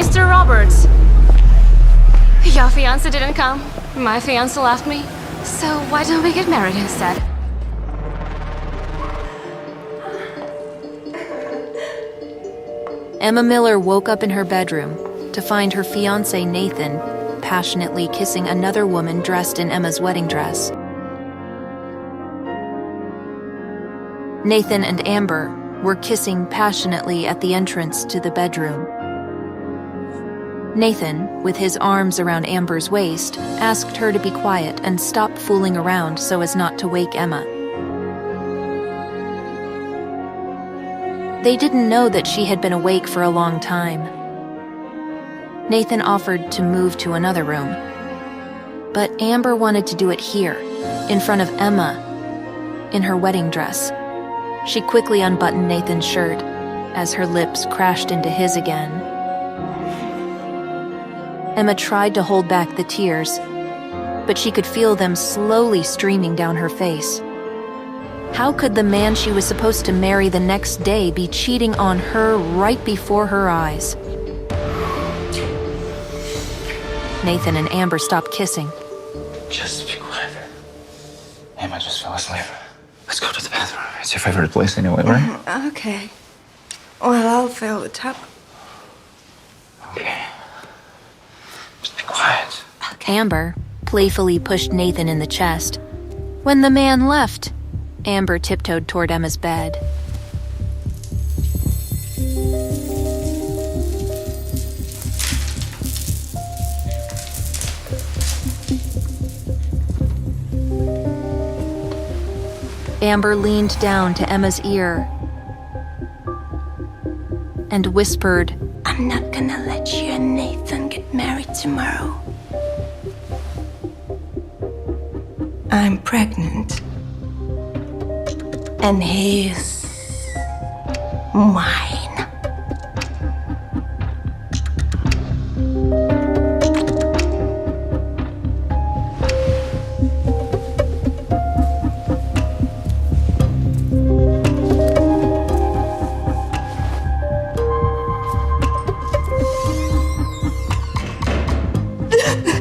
Mr. Roberts. Your fiance didn't come. My fiance left me. So why don't we get married instead? Emma Miller woke up in her bedroom to find her fiancé Nathan passionately kissing another woman dressed in Emma's wedding dress. Nathan and Amber were kissing passionately at the entrance to the bedroom. Nathan, with his arms around Amber's waist, asked her to be quiet and stop fooling around so as not to wake Emma. They didn't know that she had been awake for a long time. Nathan offered to move to another room, but Amber wanted to do it here, in front of Emma, in her wedding dress. She quickly unbuttoned Nathan's shirt as her lips crashed into his again. Emma tried to hold back the tears, but she could feel them slowly streaming down her face. How could the man she was supposed to marry the next day be cheating on her right before her eyes? Nathan and Amber stopped kissing. Just be quiet. Emma just fell asleep. Let's go to the bathroom. It's your favorite place anyway, right? Okay. Well, I'll fill the tub. Okay. Just be quiet. Amber playfully pushed Nathan in the chest. When the man left, Amber tiptoed toward Emma's bed. Amber leaned down to Emma's ear and whispered, I'm not gonna let you and Nathan get married tomorrow. I'm pregnant. And he's mine.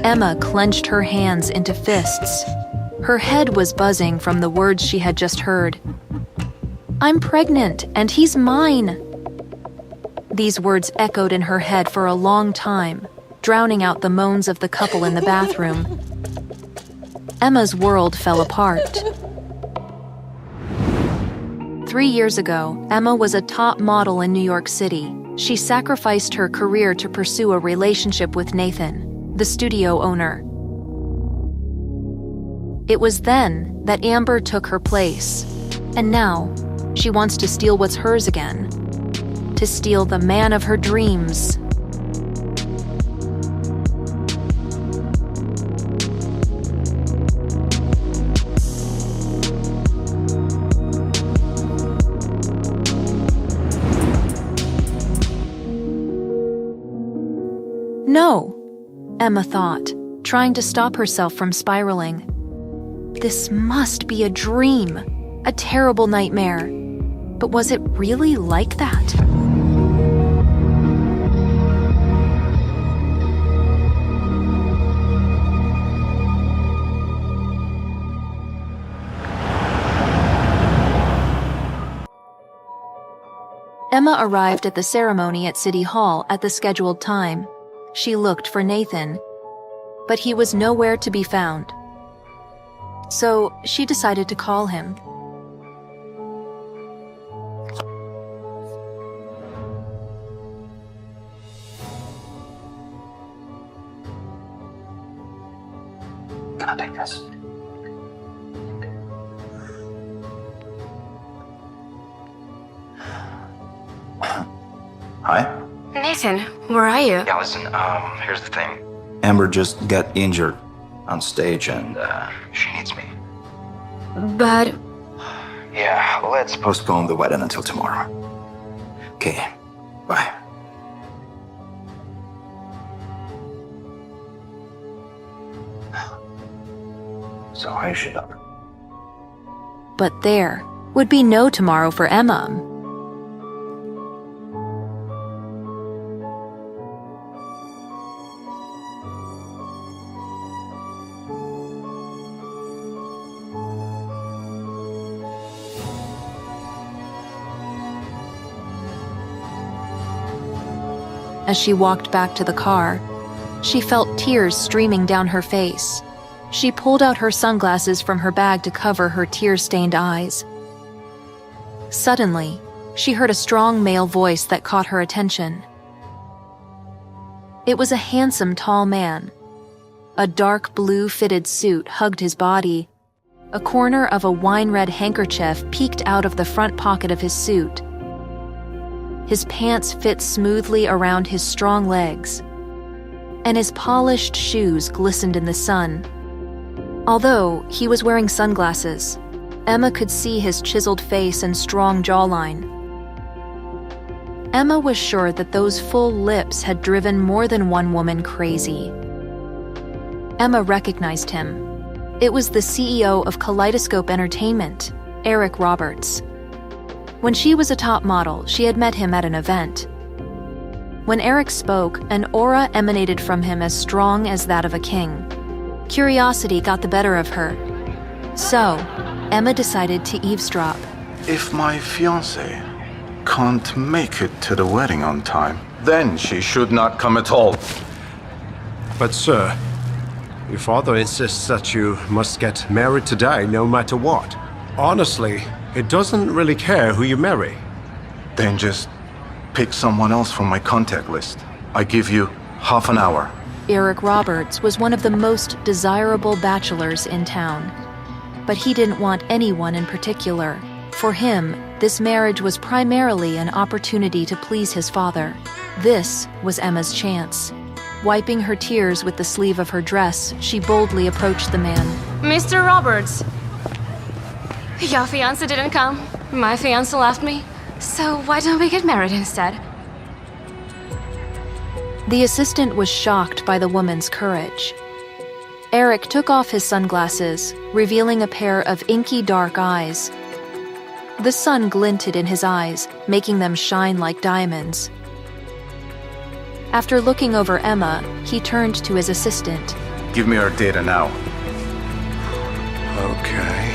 Emma clenched her hands into fists. Her head was buzzing from the words she had just heard. I'm pregnant, and he's mine. These words echoed in her head for a long time, drowning out the moans of the couple in the bathroom. Emma's world fell apart. 3 years ago, Emma was a top model in New York City. She sacrificed her career to pursue a relationship with Nathan, the studio owner. It was then that Amber took her place, and now she wants to steal what's hers again, to steal the man of her dreams. No, Emma thought, trying to stop herself from spiraling. This must be a dream, a terrible nightmare. But was it really like that? Emma arrived at the ceremony at City Hall at the scheduled time. She looked for Nathan, but he was nowhere to be found. So she decided to call him. Can I take this? Hi? Nathan, where are you? Yeah, listen, here's the thing. Amber just got injured on stage and, she needs me. But Yeah, let's postpone the wedding until tomorrow. Okay, bye. So I should up. But there would be no tomorrow for Emma. as she walked back to the car. She felt tears streaming down her face. She pulled out her sunglasses from her bag to cover her tear-stained eyes. Suddenly, she heard a strong male voice that caught her attention. It was a handsome, tall man. A dark blue fitted suit hugged his body. A corner of a wine-red handkerchief peeked out of the front pocket of his suit. His pants fit smoothly around his strong legs, and his polished shoes glistened in the sun. Although he was wearing sunglasses, Emma could see his chiseled face and strong jawline. Emma was sure that those full lips had driven more than one woman crazy. Emma recognized him. It was the CEO of Kaleidoscope Entertainment, Eric Roberts. When she was a top model, she had met him at an event. When Eric spoke, an aura emanated from him as strong as that of a king. Curiosity got the better of her. So, Emma decided to eavesdrop. If my fiance can't make it to the wedding on time, then she should not come at all. But sir, your father insists that you must get married today no matter what. Honestly, he doesn't really care who you marry. Then just pick someone else from my contact list. I give you half an hour. Eric Roberts was one of the most desirable bachelors in town. But he didn't want anyone in particular. For him, this marriage was primarily an opportunity to please his father. This was Emma's chance. Wiping her tears with the sleeve of her dress, she boldly approached the man. Mr. Roberts! Your fiance didn't come. My fiance left me. So why don't we get married instead? The assistant was shocked by the woman's courage. Eric took off his sunglasses, revealing a pair of inky dark eyes. The sun glinted in his eyes, making them shine like diamonds. After looking over Emma, he turned to his assistant. Give me her data now. Okay.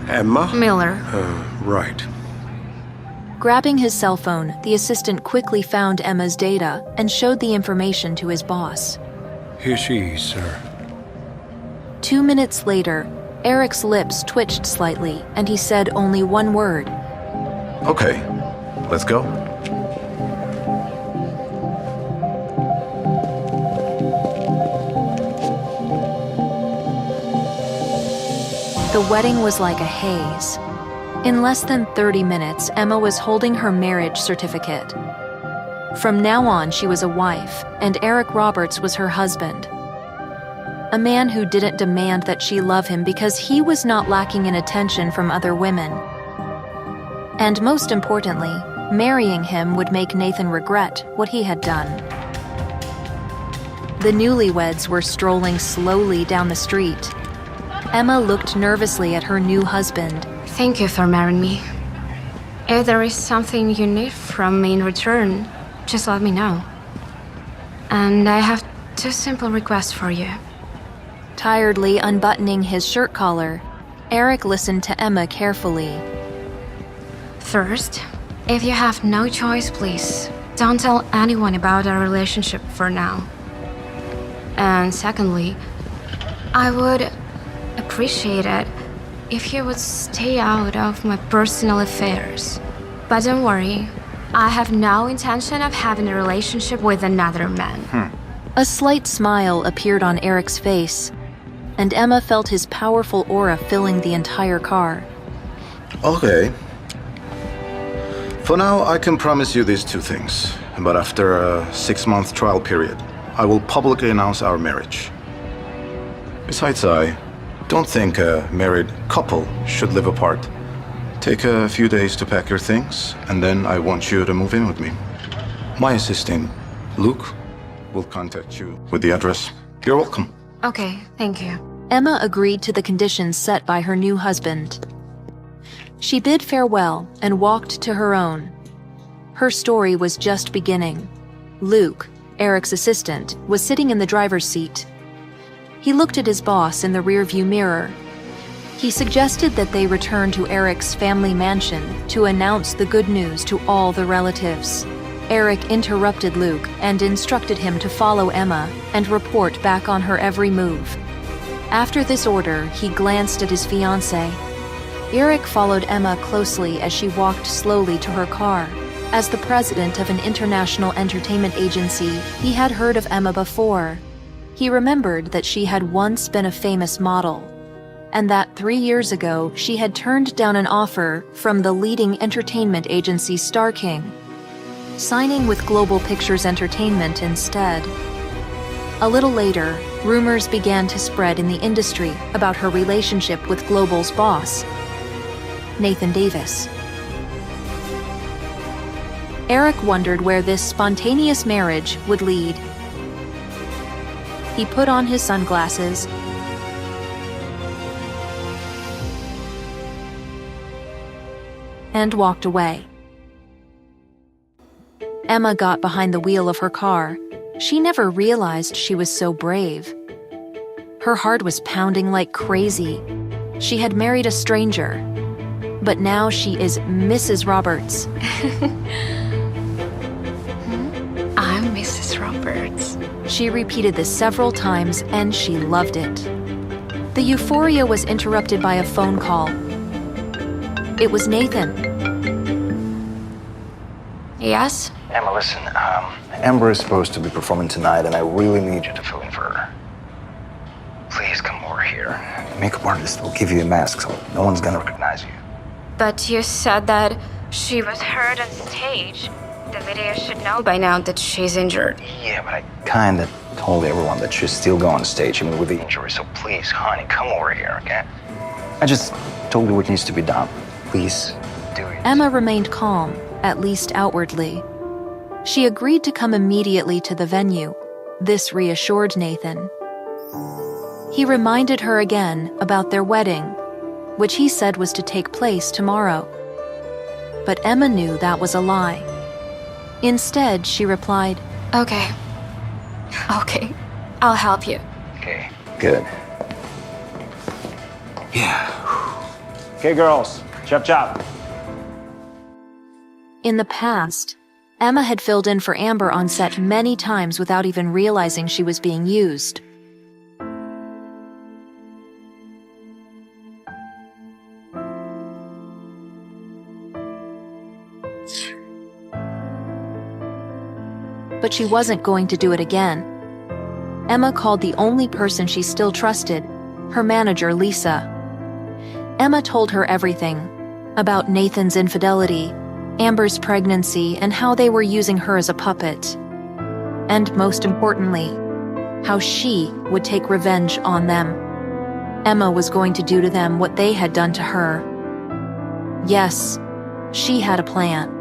Emma? Miller. Right. Grabbing his cell phone, the assistant quickly found Emma's data and showed the information to his boss. Here she is, sir. 2 minutes later, Eric's lips twitched slightly, and he said only one word. Okay, let's go. The wedding was like a haze. In less than 30 minutes, Emma was holding her marriage certificate. From now on, she was a wife, and Eric Roberts was her husband. A man who didn't demand that she love him because he was not lacking in attention from other women. And most importantly, marrying him would make Nathan regret what he had done. The newlyweds were strolling slowly down the street. Emma looked nervously at her new husband. Thank you for marrying me. If there is something you need from me in return, just let me know. And I have 2 simple requests for you. Tiredly unbuttoning his shirt collar, Eric listened to Emma carefully. First, if you have no choice, please don't tell anyone about our relationship for now. And secondly, I would appreciate it if you would stay out of my personal affairs. But don't worry, I have no intention of having a relationship with another man. A slight smile appeared on Eric's face, and Emma felt his powerful aura filling the entire car. Okay. For now, I can promise you these 2 things. But after a 6-month trial period, I will publicly announce our marriage. Besides, I don't think a married couple should live apart. Take a few days to pack your things, and then I want you to move in with me. My assistant, Luke, will contact you with the address. You're welcome. Okay, thank you. Emma agreed to the conditions set by her new husband. She bid farewell and walked to her own. Her story was just beginning. Luke, Eric's assistant, was sitting in the driver's seat. He looked at his boss in the rearview mirror. He suggested that they return to Eric's family mansion to announce the good news to all the relatives. Eric interrupted Luke and instructed him to follow Emma and report back on her every move. After this order, he glanced at his fiancé. Eric followed Emma closely as she walked slowly to her car. As the president of an international entertainment agency, he had heard of Emma before. He remembered that she had once been a famous model, and that 3 years ago she had turned down an offer from the leading entertainment agency Star King, signing with Global Pictures Entertainment instead. A little later, rumors began to spread in the industry about her relationship with Global's boss, Nathan Davis. Eric wondered where this spontaneous marriage would lead. He put on his sunglasses and walked away. Emma got behind the wheel of her car. She never realized she was so brave. Her heart was pounding like crazy. She had married a stranger, but now she is Mrs. Roberts. I'm Mrs. Roberts. She repeated this several times, and she loved it. The euphoria was interrupted by a phone call. It was Nathan. Yes? Emma, listen, Amber is supposed to be performing tonight, and I really need you to fill in for her. Please come over here. The makeup artist will give you a mask so no one's gonna recognize you. But you said that she was hurt on stage. The video should know by now that she's injured. Yeah, but I kinda told everyone that she's still going on stage, with the injury, so please, honey, come over here, okay? I just told you what needs to be done. Please, do it. Emma remained calm, at least outwardly. She agreed to come immediately to the venue. This reassured Nathan. He reminded her again about their wedding, which he said was to take place tomorrow. But Emma knew that was a lie. Instead, she replied, Okay, I'll help you. Okay, good. Yeah. Okay, girls, chop chop. In the past, Emma had filled in for Amber on set many times without even realizing she was being used. But she wasn't going to do it again. Emma called the only person she still trusted, her manager, Lisa. Emma told her everything about Nathan's infidelity, Amber's pregnancy, and how they were using her as a puppet. And most importantly, how she would take revenge on them. Emma was going to do to them what they had done to her. Yes, she had a plan.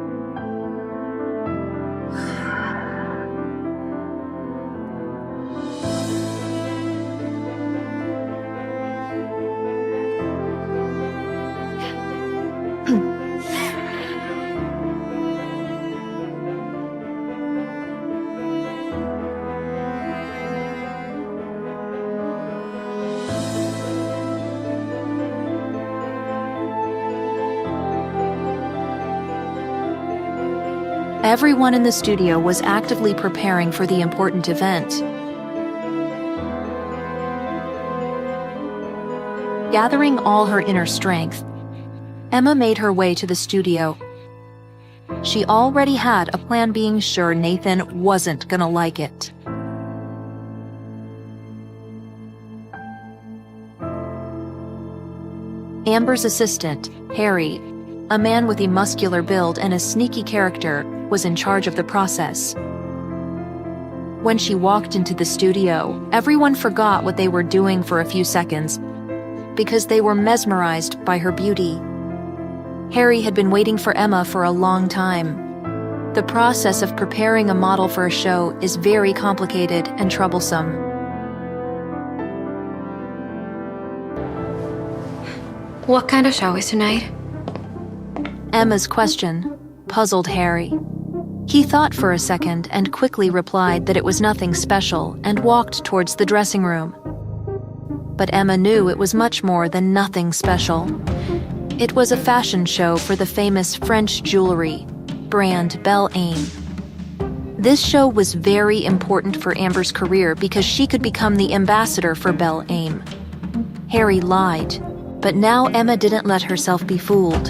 Everyone in the studio was actively preparing for the important event. Gathering all her inner strength, Emma made her way to the studio. She already had a plan, being sure Nathan wasn't gonna like it. Amber's assistant, Harry, a man with a muscular build and a sneaky character, was in charge of the process. When she walked into the studio, everyone forgot what they were doing for a few seconds because they were mesmerized by her beauty. Harry had been waiting for Emma for a long time. The process of preparing a model for a show is very complicated and troublesome. What kind of show is tonight? Emma's question puzzled Harry. He thought for a second and quickly replied that it was nothing special and walked towards the dressing room. But Emma knew it was much more than nothing special. It was a fashion show for the famous French jewelry brand Belle Aime. This show was very important for Amber's career because she could become the ambassador for Belle Aim. Harry lied, but now Emma didn't let herself be fooled.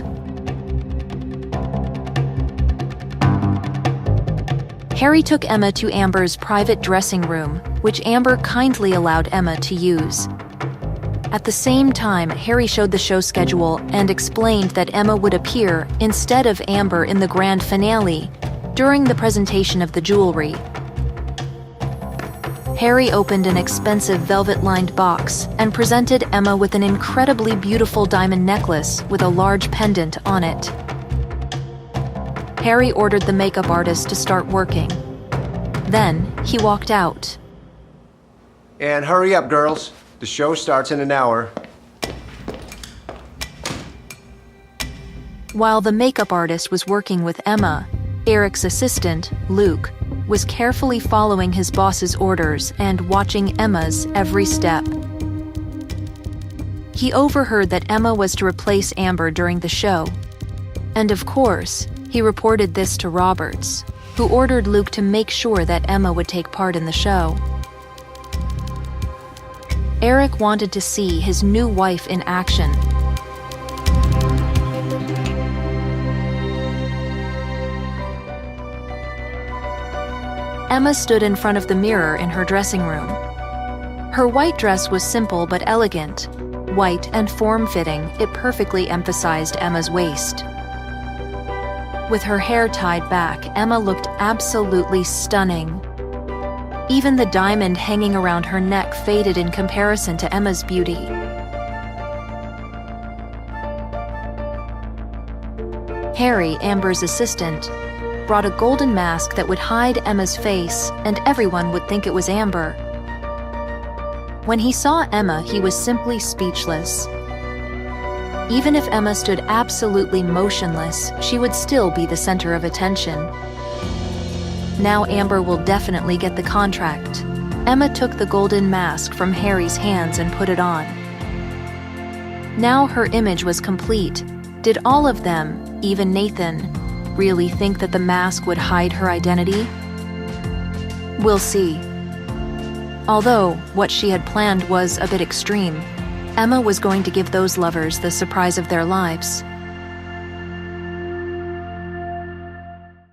Harry took Emma to Amber's private dressing room, which Amber kindly allowed Emma to use. At the same time, Harry showed the show schedule and explained that Emma would appear instead of Amber in the grand finale during the presentation of the jewelry. Harry opened an expensive velvet-lined box and presented Emma with an incredibly beautiful diamond necklace with a large pendant on it. Harry ordered the makeup artist to start working. Then, he walked out. And hurry up, girls. The show starts in an hour. While the makeup artist was working with Emma, Eric's assistant, Luke, was carefully following his boss's orders and watching Emma's every step. He overheard that Emma was to replace Amber during the show. And of course, he reported this to Roberts, who ordered Luke to make sure that Emma would take part in the show. Eric wanted to see his new wife in action. Emma stood in front of the mirror in her dressing room. Her white dress was simple but elegant. White and form-fitting, it perfectly emphasized Emma's waist. With her hair tied back, Emma looked absolutely stunning. Even the diamond hanging around her neck faded in comparison to Emma's beauty. Harry, Amber's assistant, brought a golden mask that would hide Emma's face, and everyone would think it was Amber. When he saw Emma, he was simply speechless. Even if Emma stood absolutely motionless, she would still be the center of attention. Now Amber will definitely get the contract. Emma took the golden mask from Harry's hands and put it on. Now her image was complete. Did all of them, even Nathan, really think that the mask would hide her identity? We'll see. Although what she had planned was a bit extreme, Emma was going to give those lovers the surprise of their lives.